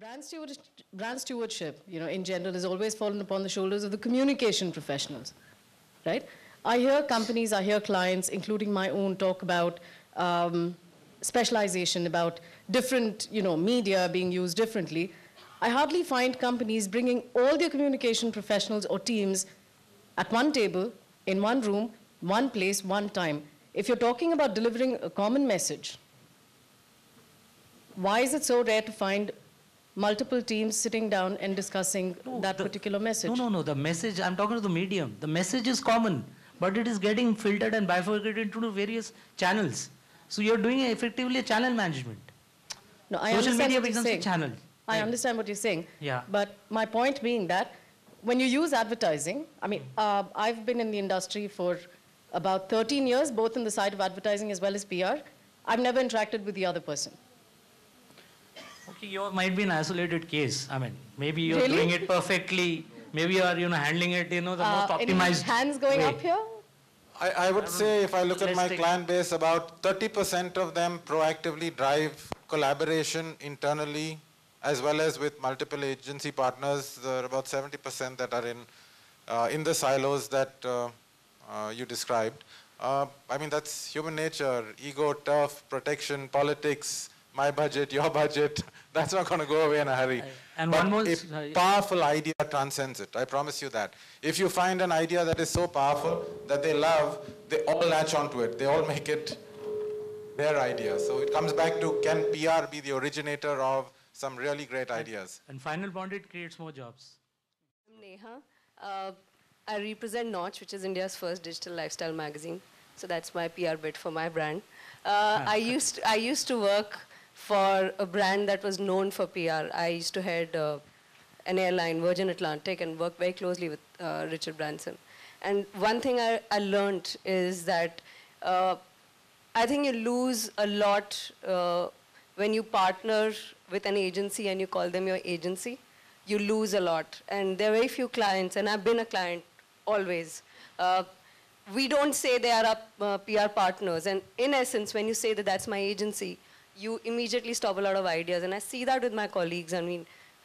Brand stewardship, in general, has always fallen upon the shoulders of the communication professionals, right? I hear companies, I hear clients, including my own, talk about specialization, about different, media being used differently. I hardly find companies bringing all their communication professionals or teams at one table, in one room, one place, one time. If you're talking about delivering a common message, why is it so rare to find multiple teams sitting down and discussing particular message? No. The message, I'm talking to the medium. The message is common, but it is getting filtered and bifurcated into various channels. So you're doing effectively a channel management. No, I Social understand media what you're becomes saying. a channel. I understand what you're saying. Yeah. But my point being that when you use advertising, I've been in the industry for about 13 years, both in the side of advertising as well as PR. I've never interacted with the other person. Okay, you might be an isolated case. Maybe you're Really? doing it perfectly. Maybe you're, handling it, the most optimized Any hands going way. up here? I would say if I look at Let's my take- client base, about 30% of them proactively drive collaboration internally as well as with multiple agency partners. There are about 70% that are in the silos that you described. That's human nature, ego, turf, protection, politics, my budget, your budget. That's not going to go away in a hurry. And But one more, a powerful idea transcends it. I promise you that. If you find an idea that is so powerful that they love, they all latch onto it. They all make it their idea. So it comes back to, can PR be the originator of some really great ideas? And final bond, it creates more jobs. I'm Neha. I represent Notch, which is India's first digital lifestyle magazine. So that's my PR bit for my brand. I used to work for a brand that was known for PR. I used to head an airline, Virgin Atlantic, and work very closely with Richard Branson. And one thing I learned is that I think you lose a lot when you partner with an agency and you call them your agency. You lose a lot. And there are very few clients, and I've been a client always. We don't say they are our PR partners. And in essence, when you say that that's my agency, you immediately stop a lot of ideas. And I see that with my colleagues.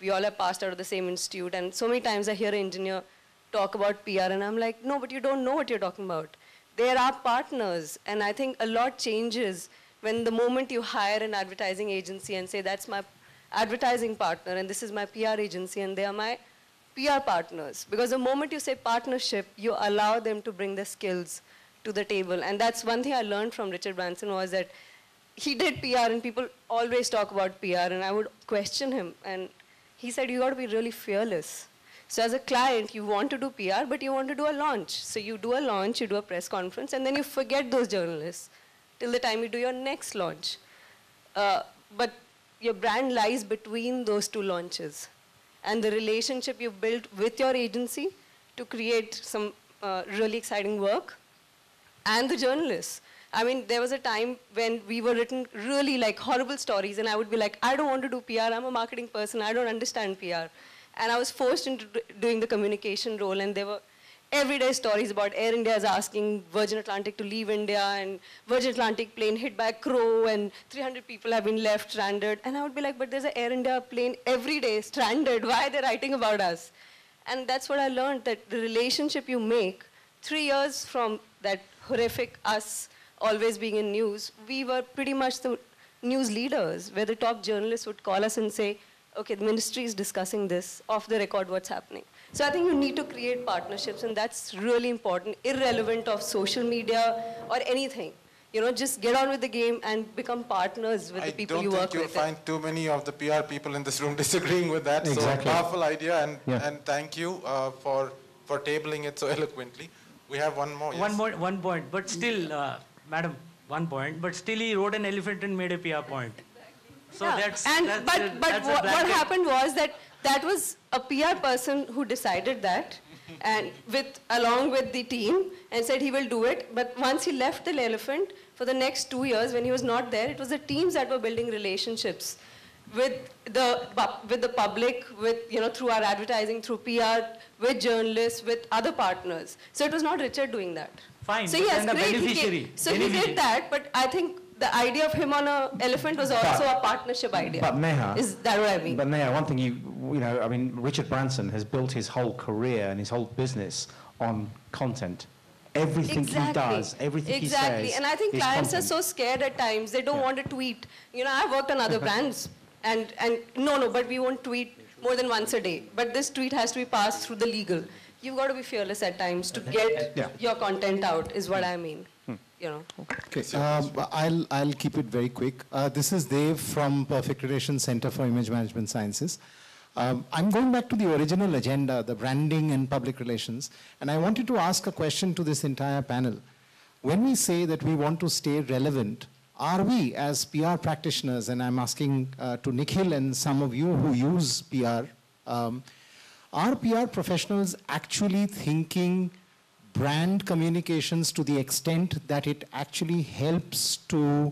We all have passed out of the same institute. And so many times I hear an engineer talk about PR, and I'm like, no, but you don't know what you're talking about. They're our partners. And I think a lot changes when the moment you hire an advertising agency and say, that's my advertising partner, and this is my PR agency, and they are my PR partners. Because the moment you say partnership, you allow them to bring their skills to the table. And that's one thing I learned from Richard Branson was that he did PR, and people always talk about PR, and I would question him. And he said, you got to be really fearless. So as a client, you want to do PR, but you want to do a launch. So you do a launch, you do a press conference, and then you forget those journalists till the time you do your next launch. But your brand lies between those two launches. And the relationship you built with your agency to create some really exciting work, and the journalists. There was a time when we were written really horrible stories, and I would be like, I don't want to do PR, I'm a marketing person, I don't understand PR. And I was forced into doing the communication role, and there were everyday stories about Air India is asking Virgin Atlantic to leave India, and Virgin Atlantic plane hit by a crow, and 300 people have been left stranded. And I would be like, but there's an Air India plane every day stranded. Why are they writing about us? And that's what I learned, that the relationship you make, 3 years from that horrific us always being in news, we were pretty much the news leaders, where the top journalists would call us and say, okay, the ministry is discussing this, off the record what's happening. So I think you need to create partnerships, and that's really important, irrelevant of social media or anything. Just get on with the game and become partners with the people you work with. I don't think you'll find too many of the PR people in this room disagreeing with that. Exactly. So powerful idea, and thank you for tabling it so eloquently. We have one more. Yes. One point, but still, madam, 1 point, but still he wrote an elephant and made a PR point. So yeah. But what happened was that was a PR person who decided that, and along with the team, and said he will do it. But once he left the elephant, for the next 2 years, when he was not there, it was the teams that were building relationships with the public, through our advertising, through PR, with journalists, with other partners. So it was not Richard doing that. Fine. So yes, great. He did that, but I think the idea of him on an elephant was also a partnership idea. But Neha, is that what I mean? But Neha, one thing you know, I mean, Richard Branson has built his whole career and his whole business on content. Everything he does, everything he says. Exactly, and I think clients content. are so scared at times. They don't want to tweet. You know, I've worked on other brands, and no, but we won't tweet more than once a day. But this tweet has to be passed through the legal. You've got to be fearless at times to get your content out, is what I mean. You know. Okay, I'll keep it very quick. This is Dev from Perfect Relations Center for Image Management Sciences. I'm going back to the original agenda, the branding and public relations, and I wanted to ask a question to this entire panel. When we say that we want to stay relevant, are we as PR practitioners, and I'm asking to Nikhil and some of you who use PR, are PR professionals actually thinking brand communications to the extent that it actually helps to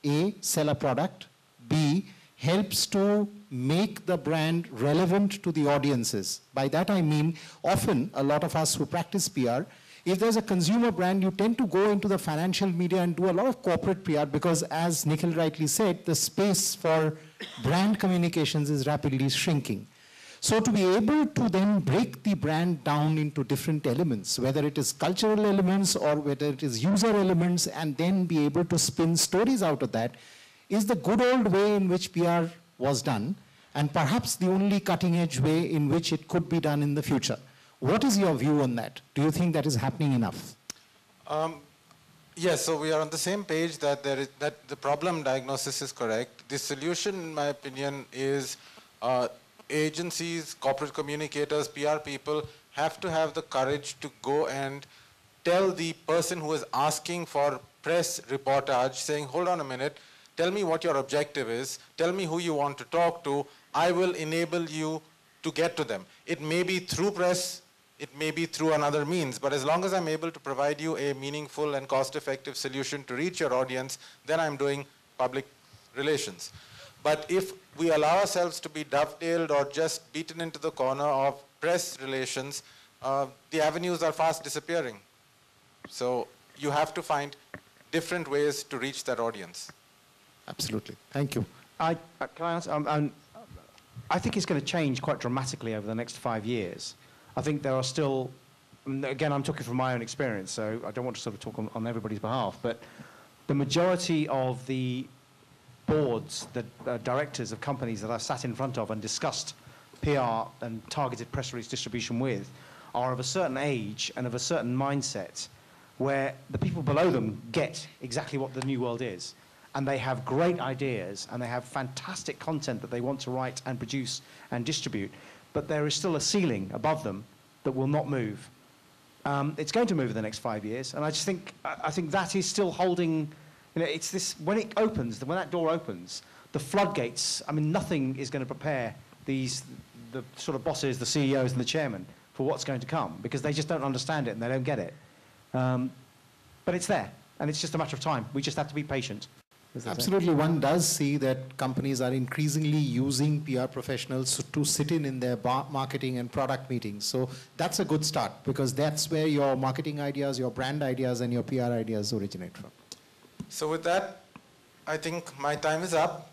A, sell a product, B, helps to make the brand relevant to the audiences? By that I mean, often a lot of us who practice PR, if there's a consumer brand, you tend to go into the financial media and do a lot of corporate PR because, as Nikhil rightly said, the space for brand communications is rapidly shrinking. So to be able to then break the brand down into different elements, whether it is cultural elements or whether it is user elements, and then be able to spin stories out of that, is the good old way in which PR was done, and perhaps the only cutting-edge way in which it could be done in the future. What is your view on that? Do you think that is happening enough? Yes, so we are on the same page that the problem diagnosis is correct. The solution, in my opinion, is agencies, corporate communicators, PR people have to have the courage to go and tell the person who is asking for press reportage, saying, hold on a minute, tell me what your objective is, tell me who you want to talk to, I will enable you to get to them. It may be through press, it may be through another means, but as long as I'm able to provide you a meaningful and cost-effective solution to reach your audience, then I'm doing public relations. But if we allow ourselves to be dovetailed or just beaten into the corner of press relations, the avenues are fast disappearing. So you have to find different ways to reach that audience. Absolutely. Thank you. Can I answer? I think it's going to change quite dramatically over the next 5 years. I think there are still, again, I'm talking from my own experience, so I don't want to sort of talk on everybody's behalf, but the majority of the boards, the directors of companies that I've sat in front of and discussed PR and targeted press release distribution with are of a certain age and of a certain mindset where the people below them get exactly what the new world is. And they have great ideas and they have fantastic content that they want to write and produce and distribute. But there is still a ceiling above them that will not move. It's going to move in the next 5 years. And I just think, I think that is still holding. You know, it's this, when it opens, when that door opens, the floodgates, I mean, nothing is going to prepare the sort of bosses, the CEOs and the chairman for what's going to come because they just don't understand it and they don't get it. But it's there, and it's just a matter of time. We just have to be patient. Absolutely. One does see that companies are increasingly using PR professionals to sit in their marketing and product meetings. So that's a good start because that's where your marketing ideas, your brand ideas, and your PR ideas originate from. So with that, I think my time is up.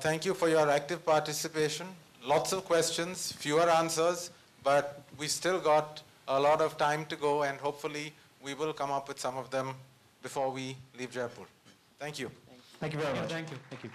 Thank you for your active participation. Lots of questions, fewer answers, but we still got a lot of time to go, and hopefully we will come up with some of them before we leave Jaipur. Thank you. Thank you very much. Thank you. Thank you.